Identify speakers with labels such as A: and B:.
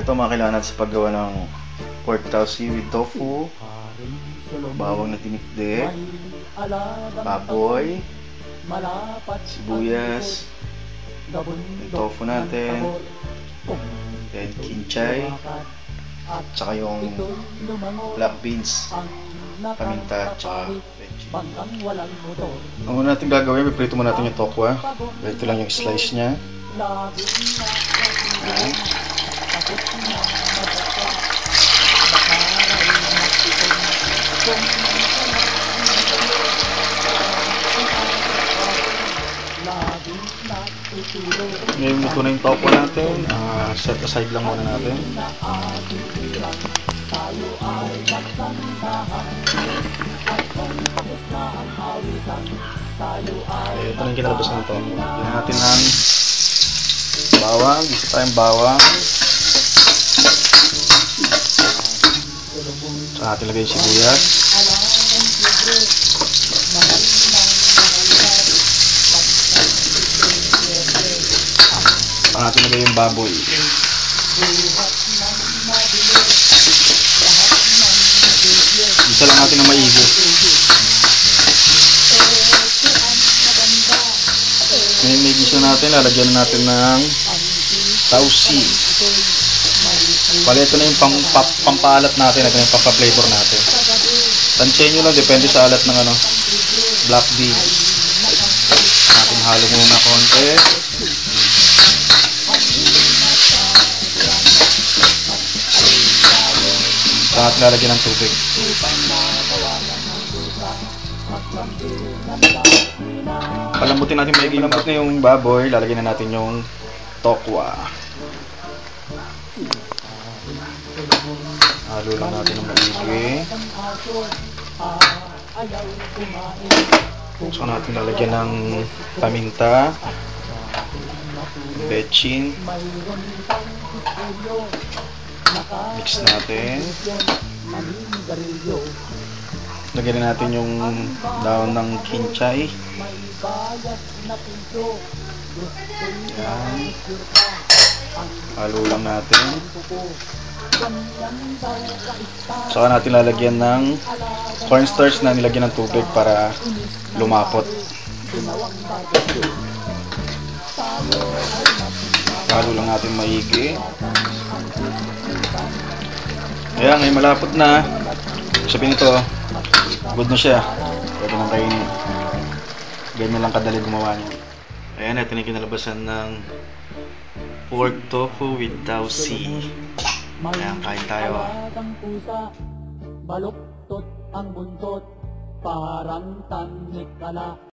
A: Ito mga kailangan natin sa paggawa ng pork tausi with tofu, bawang na tinikde, baboy, sibuyas, yung tofu natin, then kinchay, tsaka yung black beans, paminta, tsaka veggie. Ang una natin gagawin, piprito mo natin yung tokwa. Ito lang yung slice nya. Ayan. Ngayon ito na yung tokwa natin. Set aside lang muna natin. Ito na yung kinalabas ng ito. Lagyan natin ng bawang. Isa tayong bawang. Saka natin lagay yung sibuyas. Saka natin lagay yung baboy. Isa lang natin ng maigi. Ngayon may gisa natin, lalagyan natin ng tausi. Bale, ito na yung pampalat natin, ito na yung pampaflavor natin. Tansyahin nyo lang, depende sa alat ng black beans. Natin halo muna konti. Saka natin lalagyan ng tubig. Palambutin natin maigi. Lambot na yung baboy, lalagyan na natin yung tokwa. Halo lang natin ng maigi. Saka natin lalagyan ng paminta, bechin. Mix natin. Lagyan natin yung daon ng kinchay. Yan. Halo lang natin. Saka natin lalagyan ng cornstarch na nilagyan ng tubig para lumapot. Halo lang natin maigi. Ayan, ngayon malapot na. Sabihin nito, good na siya. Pwede nang kainin. Ganyan lang kadali gumawa niya. Ayan, ito na yung kinalabasan ng pork tofu with tausi. Ayan, kain tayo. Baluktot ang buntot, parang tanik kala.